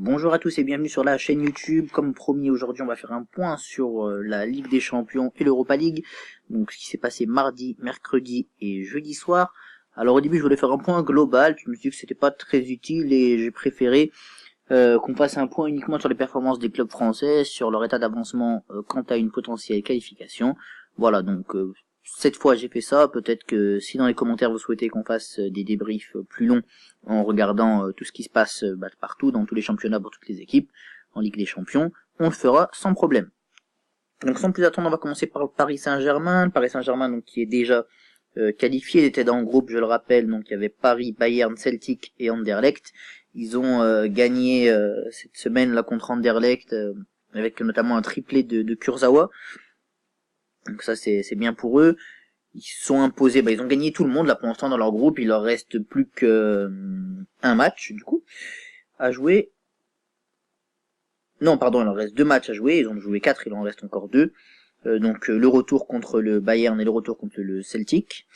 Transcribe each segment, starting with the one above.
Bonjour à tous et bienvenue sur la chaîne YouTube. Comme promis, aujourd'hui on va faire un point sur la Ligue des Champions et l'Europa League. Donc ce qui s'est passé mardi, mercredi et jeudi soir. Alors au début je voulais faire un point global, je me suis dit que c'était pas très utile et j'ai préféré qu'on fasse un point uniquement sur les performances des clubs français, sur leur état d'avancement quant à une potentielle qualification. Voilà, donc cette fois j'ai fait ça. Peut-être que si dans les commentaires vous souhaitez qu'on fasse des débriefs plus longs en regardant tout ce qui se passe partout, dans tous les championnats pour toutes les équipes, en Ligue des Champions, on le fera sans problème. Donc sans plus attendre, on va commencer par le Paris Saint-Germain. Le Paris Saint-Germain donc qui est déjà qualifié, il était dans le groupe, je le rappelle, donc il y avait Paris, Bayern, Celtic et Anderlecht. Ils ont gagné cette semaine là contre Anderlecht avec notamment un triplé de Kurzawa. Donc ça c'est bien pour eux. Ils se sont imposés, ils ont gagné tout le monde là pour l'instant dans leur groupe. Il leur reste plus que un match du coup à jouer. Non pardon, il leur reste deux matchs à jouer. Ils ont joué 4, il en reste encore deux. Donc le retour contre le Bayern et le retour contre le Celtic.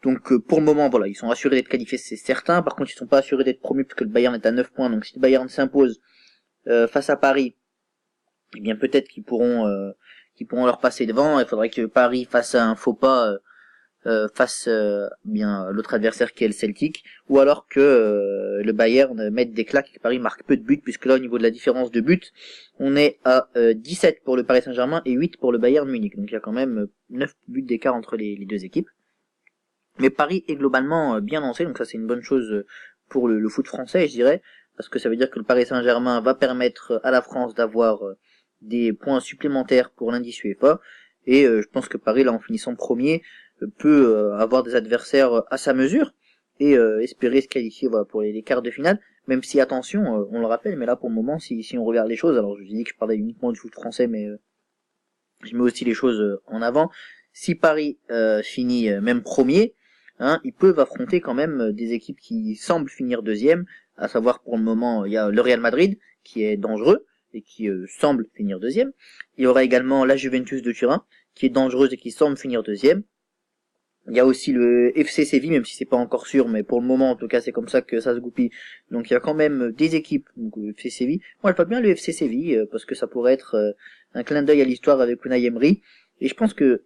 Donc pour le moment voilà, ils sont assurés d'être qualifiés, c'est certain. Par contre ils sont pas assurés d'être promus puisque le Bayern est à 9 points. Donc si le Bayern s'impose face à Paris, eh bien peut-être qu'ils pourront leur passer devant. Il faudrait que Paris fasse un faux pas face bien l'autre adversaire qui est le Celtic, ou alors que le Bayern mette des claques et que Paris marque peu de buts, puisque là au niveau de la différence de buts, on est à 17 pour le Paris Saint-Germain et 8 pour le Bayern Munich. Donc il y a quand même 9 buts d'écart entre les deux équipes. Mais Paris est globalement bien lancé, donc ça c'est une bonne chose pour le foot français, je dirais, parce que ça veut dire que le Paris Saint-Germain va permettre à la France d'avoir des points supplémentaires pour l'indice UEFA, et je pense que Paris, là en finissant premier, peut avoir des adversaires à sa mesure, et espérer se qualifier pour les quarts de finale, même si attention, on le rappelle, mais là pour le moment, si on regarde les choses, alors je dis que je parlais uniquement du foot français, mais je mets aussi les choses en avant, si Paris finit même premier, ils peuvent affronter quand même des équipes qui semblent finir deuxième, à savoir pour le moment il y a le Real Madrid qui est dangereux et qui semble finir deuxième. Il y aura également la Juventus de Turin qui est dangereuse et qui semble finir deuxième. Il y a aussi le FC Séville, même si c'est pas encore sûr, mais pour le moment en tout cas c'est comme ça que ça se goupille. Donc il y a quand même des équipes, donc le FC Séville. Moi je vois bien le FC Séville parce que ça pourrait être un clin d'œil à l'histoire avec Unai Emery. Et je pense que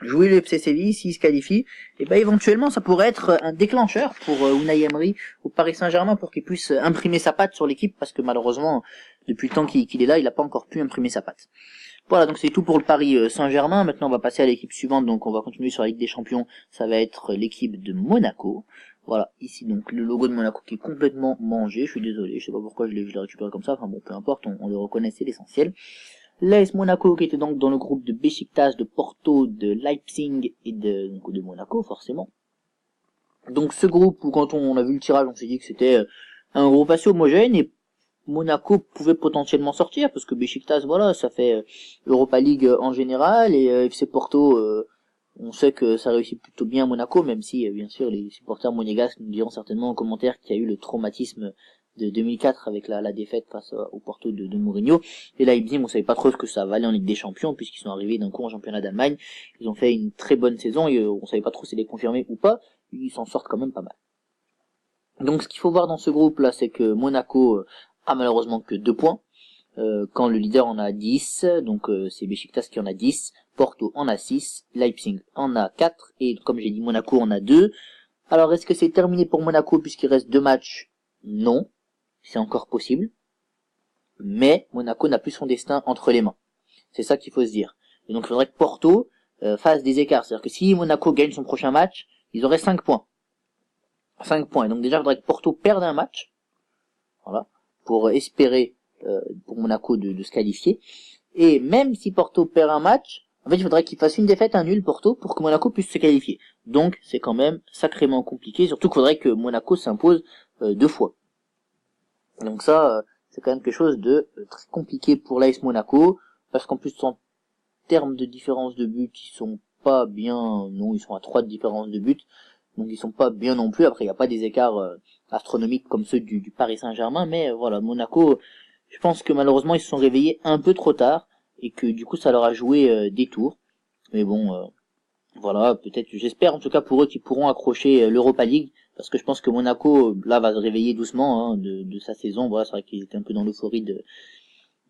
jouer le FC Séville, s'il se qualifie, et éventuellement ça pourrait être un déclencheur pour Unai Emery au Paris Saint-Germain pour qu'il puisse imprimer sa patte sur l'équipe, parce que malheureusement depuis le temps qu'il est là, il n'a pas encore pu imprimer sa patte. Voilà, donc c'est tout pour le Paris Saint-Germain. Maintenant on va passer à l'équipe suivante, donc on va continuer sur la Ligue des Champions, ça va être l'équipe de Monaco. Voilà, ici donc le logo de Monaco qui est complètement mangé, je suis désolé, je sais pas pourquoi je l'ai récupéré comme ça, enfin bon peu importe, on le reconnaît, c'est l'essentiel. L'AS Monaco qui était donc dans le groupe de Beşiktaş, de Porto, de Leipzig et de Monaco forcément. Donc ce groupe où quand on a vu le tirage on s'est dit que c'était un groupe assez homogène et Monaco pouvait potentiellement sortir parce que Beşiktaş voilà ça fait Europa League en général et FC Porto on sait que ça réussit plutôt bien à Monaco, même si bien sûr les supporters monégasques nous diront certainement en commentaire qu'il y a eu le traumatisme de 2004 avec la défaite face au Porto de Mourinho. Et là, Leipzig, on savait pas trop ce que ça valait en Ligue des Champions, puisqu'ils sont arrivés d'un coup en championnat d'Allemagne. Ils ont fait une très bonne saison, et on savait pas trop si les confirmer ou pas. Ils s'en sortent quand même pas mal. Donc, ce qu'il faut voir dans ce groupe-là, c'est que Monaco a malheureusement que 2 points, quand le leader en a 10, donc c'est Beşiktaş qui en a 10, Porto en a 6, Leipzig en a 4, et comme j'ai dit, Monaco en a 2. Alors, est-ce que c'est terminé pour Monaco puisqu'il reste 2 matchs? Non. C'est encore possible, mais Monaco n'a plus son destin entre les mains. C'est ça qu'il faut se dire. Et donc il faudrait que Porto fasse des écarts. C'est-à-dire que si Monaco gagne son prochain match, ils auraient 5 points. 5 points. Et donc déjà il faudrait que Porto perde un match, voilà, pour espérer pour Monaco de se qualifier. Et même si Porto perd un match, en fait il faudrait qu'il fasse une défaite, un nul Porto, pour que Monaco puisse se qualifier. Donc c'est quand même sacrément compliqué, surtout qu'il faudrait que Monaco s'impose 2 fois. Donc ça, c'est quand même quelque chose de très compliqué pour l'AS Monaco, parce qu'en plus en termes de différence de but, ils sont pas bien, non, ils sont à 3 de différence de but, donc ils sont pas bien non plus. Après, il n'y a pas des écarts astronomiques comme ceux du Paris Saint-Germain, mais voilà, Monaco, je pense que malheureusement ils se sont réveillés un peu trop tard, et que du coup ça leur a joué des tours. Mais bon, voilà, peut-être, j'espère en tout cas pour eux qu'ils pourront accrocher l'Europa League, parce que je pense que Monaco, là, va se réveiller doucement, hein, de sa saison. Voilà, c'est vrai qu'ils étaient un peu dans l'euphorie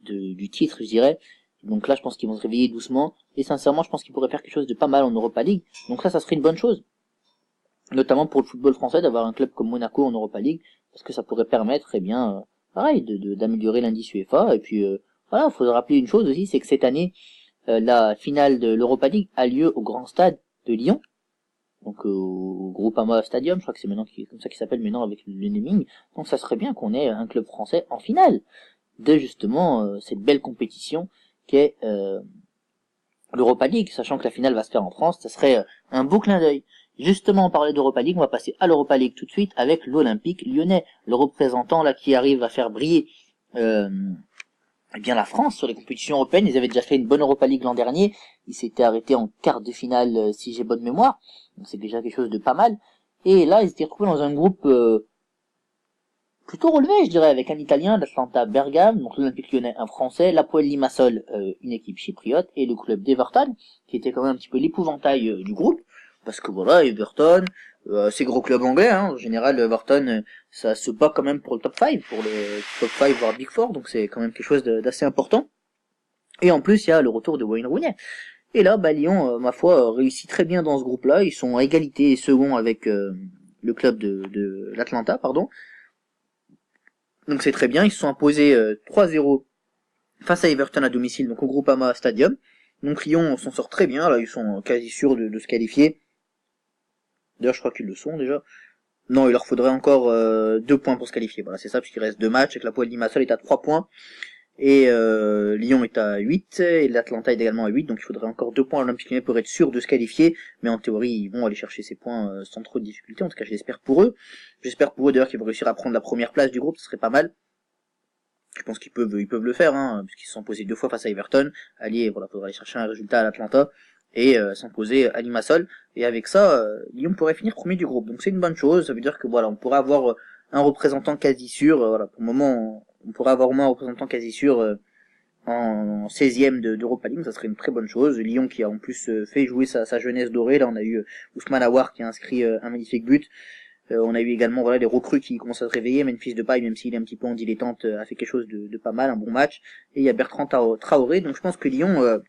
du titre, je dirais. Donc là, je pense qu'ils vont se réveiller doucement. Et sincèrement, je pense qu'ils pourraient faire quelque chose de pas mal en Europa League. Donc ça serait une bonne chose. Notamment pour le football français, d'avoir un club comme Monaco en Europa League. Parce que ça pourrait permettre, eh bien, pareil, d'améliorer l'indice UEFA. Et puis, voilà, il faut rappeler une chose aussi, c'est que cette année, la finale de l'Europa League a lieu au grand stade de Lyon. Donc au Groupama Stadium, je crois que c'est maintenant comme ça qu'il s'appelle maintenant avec le naming. Donc ça serait bien qu'on ait un club français en finale de justement cette belle compétition qu'est l'Europa League, sachant que la finale va se faire en France, ça serait un beau clin d'œil. Justement, on parlait d'Europa League, on va passer à l'Europa League tout de suite avec l'Olympique Lyonnais, le représentant là qui arrive à faire briller eh bien la France sur les compétitions européennes. Ils avaient déjà fait une bonne Europa League l'an dernier, ils s'étaient arrêtés en quart de finale si j'ai bonne mémoire, donc c'est déjà quelque chose de pas mal. Et là, ils étaient retrouvés dans un groupe plutôt relevé, je dirais, avec un Italien, l'Atlanta Bergame, donc l'Olympique Lyonnais, un Français, l'Apoel Limassol, une équipe chypriote, et le club d'Everton, qui était quand même un petit peu l'épouvantail du groupe, parce que voilà, Everton, c'est gros club anglais, hein, en général, Everton, ça se bat quand même pour le top 5, pour le top 5 voire Big Four, donc c'est quand même quelque chose d'assez important. Et en plus, il y a le retour de Wayne Rooney. Et là, bah, Lyon, ma foi, réussit très bien dans ce groupe-là, ils sont à égalité et second avec le club de l'Atlanta, pardon. Donc c'est très bien, ils se sont imposés 3-0 face à Everton à domicile, donc au Groupama Stadium. Donc Lyon s'en sort très bien, là ils sont quasi sûrs de se qualifier. D'ailleurs je crois qu'ils le sont déjà. Non, il leur faudrait encore 2 points pour se qualifier. Voilà, c'est ça, puisqu'il reste 2 matchs, et que la Poel Limassol est à 3 points. Et Lyon est à 8, et l'Atlanta est également à 8, donc il faudrait encore 2 points à l'Olympique Lyonnais pour être sûr de se qualifier. Mais en théorie, ils vont aller chercher ces points sans trop de difficultés, en tout cas je l'espère pour eux. J'espère pour eux d'ailleurs qu'ils vont réussir à prendre la première place du groupe, ce serait pas mal. Je pense qu'ils peuvent le faire, hein, puisqu'ils se sont posés 2 fois face à Everton. Allier, voilà, faudra aller chercher un résultat à l'Atlanta et s'imposer à Limassol. Et avec ça, Lyon pourrait finir premier du groupe. Donc c'est une bonne chose. Ça veut dire que voilà, on pourrait avoir un représentant quasi sûr. Voilà, pour le moment, on pourrait avoir au moins un représentant quasi sûr en 16e d'Europa League. Ça serait une très bonne chose. Lyon qui a en plus fait jouer sa jeunesse dorée. Là, on a eu Ousmane Aouar qui a inscrit un magnifique but. On a eu également voilà les recrues qui commencent à se réveiller. Memphis Depay, même s'il est un petit peu en dilettante, a fait quelque chose de pas mal, un bon match. Et il y a Bertrand Traoré. Donc je pense que Lyon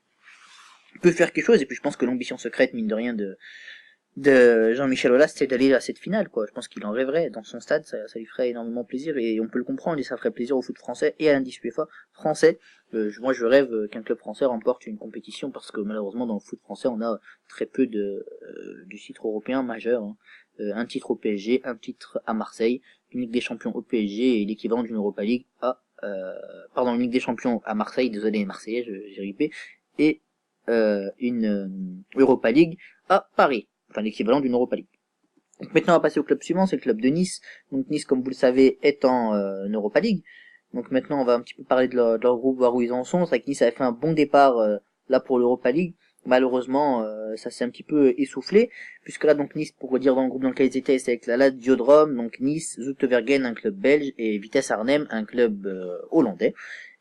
peut faire quelque chose. Et puis je pense que l'ambition secrète, mine de rien, de Jean-Michel Aulas, c'est d'aller à cette finale, quoi. Je pense qu'il en rêverait dans son stade, ça lui ferait énormément plaisir et on peut le comprendre et ça ferait plaisir au foot français et à l'indice UEFA français. Moi, je rêve qu'un club français remporte une compétition parce que malheureusement dans le foot français, on a très peu de titres européens majeurs. Hein. Un titre au PSG, un titre à Marseille, une Ligue des Champions au PSG et l'équivalent d'une Europa League à une Ligue des Champions à Marseille, désolé Marseillais, j'ai ripé, et une Europa League à Paris, enfin l'équivalent d'une Europa League. Donc maintenant on va passer au club suivant, c'est le club de Nice. Donc Nice, comme vous le savez, est en Europa League. Donc maintenant on va un petit peu parler de leur groupe, voir où ils en sont. C'est vrai que Nice avait fait un bon départ là pour l'Europa League. Malheureusement, ça s'est un petit peu essoufflé, puisque là donc Nice, pour redire dans le groupe dans lequel ils étaient, c'est avec la Lazio de Rome, donc Nice, Zoute Vergen, un club belge, et Vitesse Arnhem, un club hollandais.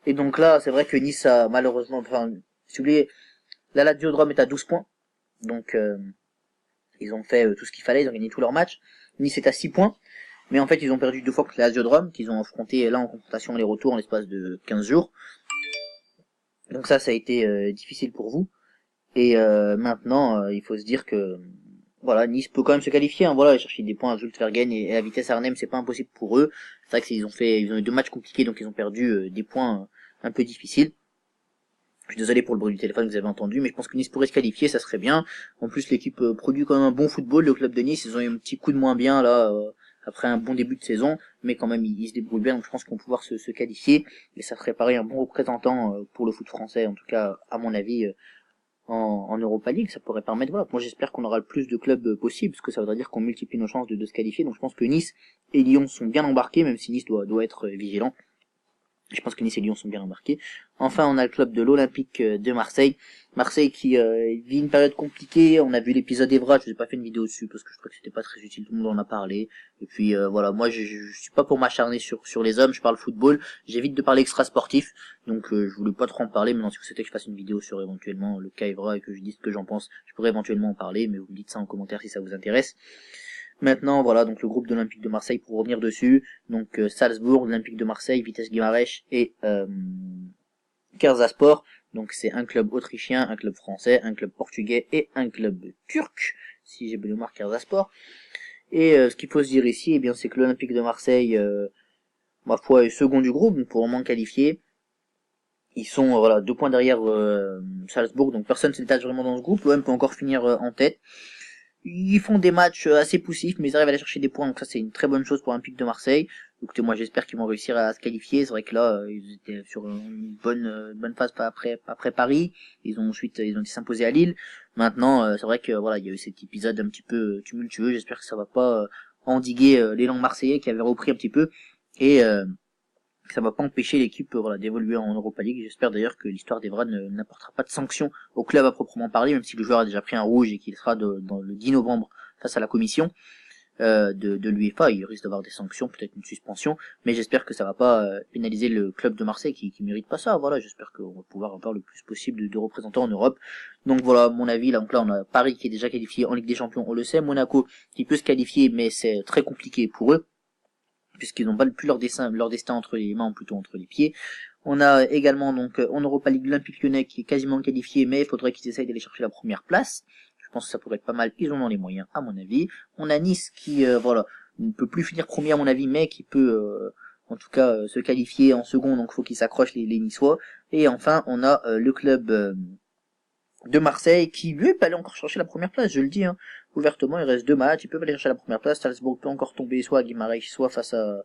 Et donc là, c'est vrai que Nice a malheureusement, enfin, si vous voulez, la Lazio de Rome est à 12 points, donc ils ont fait tout ce qu'il fallait, ils ont gagné tous leurs matchs. Nice est à 6 points, mais en fait ils ont perdu 2 fois contre la Lazio de Rome, qu'ils ont affronté là en confrontation aller-retour en l'espace de 15 jours. Donc ça a été difficile pour vous. Et maintenant, il faut se dire que voilà, Nice peut quand même se qualifier. Hein, voilà, chercher des points à Zultvergen et à Vitesse Arnhem, c'est pas impossible pour eux. C'est vrai qu'ils ils ont eu 2 matchs compliqués, donc ils ont perdu des points un peu difficiles. Je suis désolé pour le bruit du téléphone que vous avez entendu, mais je pense que Nice pourrait se qualifier, ça serait bien. En plus, l'équipe produit quand même un bon football. Le club de Nice, ils ont eu un petit coup de moins bien là après un bon début de saison, mais quand même ils se débrouillent bien, donc je pense qu'on va pouvoir se qualifier. Et ça ferait pareil un bon représentant pour le foot français, en tout cas à mon avis. En Europa League, ça pourrait permettre, voilà, moi j'espère qu'on aura le plus de clubs possible, parce que ça voudrait dire qu'on multiplie nos chances de se qualifier, donc je pense que Nice et Lyon sont bien embarqués, même si Nice doit être vigilant. Je pense que Nice et Lyon sont bien embarqués. Enfin, on a le club de l'Olympique de Marseille. Marseille qui vit une période compliquée. On a vu l'épisode Evra. Je n'ai pas fait une vidéo dessus parce que je trouvais que c'était pas très utile. Tout le monde en a parlé. Et puis voilà, moi je suis pas pour m'acharner sur les hommes. Je parle football. J'évite de parler extra sportif. Donc je voulais pas trop en parler. Maintenant, si vous souhaitez que je fasse une vidéo sur éventuellement le cas Evra et que je dise ce que j'en pense, je pourrais éventuellement en parler. Mais vous me dites ça en commentaire si ça vous intéresse. Maintenant, voilà, donc le groupe de l'Olympique de Marseille, pour revenir dessus, donc Salzbourg, l'Olympique de Marseille, Vitesse Guimarães et Kersaspor. Donc c'est un club autrichien, un club français, un club portugais et un club turc, si j'ai bonne mémoire, Kersaspor. Et ce qu'il faut se dire ici, eh bien, c'est que l'Olympique de Marseille, ma foi, est second du groupe, donc pour le moment qualifié. Ils sont voilà 2 points derrière Salzbourg, donc personne ne se détache vraiment dans ce groupe. L'OM peut encore finir en tête. Ils font des matchs assez poussifs, mais ils arrivent à aller chercher des points, donc ça c'est une très bonne chose pour l'Olympique de Marseille. Écoutez, moi j'espère qu'ils vont réussir à se qualifier. C'est vrai que là, ils étaient sur une bonne phase après Paris. Ils ont été s'imposer à Lille. Maintenant, c'est vrai que voilà, il y a eu cet épisode un petit peu tumultueux. J'espère que ça va pas endiguer l'élan marseillais qui avait repris un petit peu. Et ça va pas empêcher l'équipe voilà, d'évoluer en Europa League. J'espère d'ailleurs que l'histoire d'Evra n'apportera pas de sanctions au club à proprement parler, même si le joueur a déjà pris un rouge et qu'il sera dans le 10 novembre face à la commission de l'UEFA. Il risque d'avoir des sanctions, peut-être une suspension, mais j'espère que ça va pas pénaliser le club de Marseille qui mérite pas ça. Voilà, j'espère qu'on va pouvoir avoir le plus possible de représentants en Europe. Donc voilà, mon avis, là, donc là on a Paris qui est déjà qualifié en Ligue des Champions, on le sait, Monaco qui peut se qualifier, mais c'est très compliqué pour eux, puisqu'ils n'ont pas plus leur destin entre les mains, plutôt entre les pieds. On a également donc en Europa League l'Olympique Lyonnais qui est quasiment qualifié, mais il faudrait qu'ils essayent d'aller chercher la première place. Je pense que ça pourrait être pas mal, ils en ont les moyens à mon avis. On a Nice qui voilà ne peut plus finir premier à mon avis, mais qui peut en tout cas se qualifier en second, donc il faut qu'ils s'accrochent les Niçois. Et enfin on a le club de Marseille qui lui peut aller encore chercher la première place, je le dis ouvertement, il reste 2 matchs, ils peuvent aller chercher la première place. Salzbourg peut encore tomber soit à Guimarães, soit face à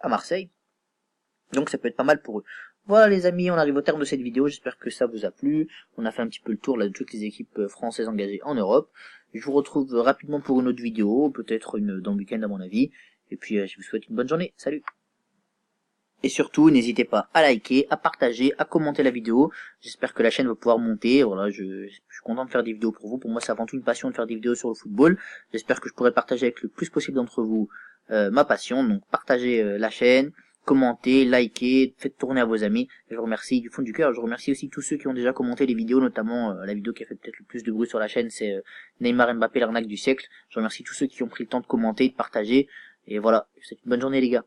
Marseille, donc ça peut être pas mal pour eux. Voilà les amis, on arrive au terme de cette vidéo, j'espère que ça vous a plu. On a fait un petit peu le tour là de toutes les équipes françaises engagées en Europe. Je vous retrouve rapidement pour une autre vidéo, peut-être une dans le week-end à mon avis, et puis je vous souhaite une bonne journée, salut. Et surtout, n'hésitez pas à liker, à partager, à commenter la vidéo. J'espère que la chaîne va pouvoir monter. Voilà, je suis content de faire des vidéos pour vous. Pour moi, c'est avant tout une passion de faire des vidéos sur le football. J'espère que je pourrai partager avec le plus possible d'entre vous ma passion. Donc, partagez la chaîne, commentez, likez, faites tourner à vos amis. Je vous remercie du fond du cœur. Je remercie aussi tous ceux qui ont déjà commenté les vidéos, notamment la vidéo qui a fait peut-être le plus de bruit sur la chaîne, c'est Neymar Mbappé, l'arnaque du siècle. Je remercie tous ceux qui ont pris le temps de commenter, de partager. Et voilà, c'est une bonne journée les gars.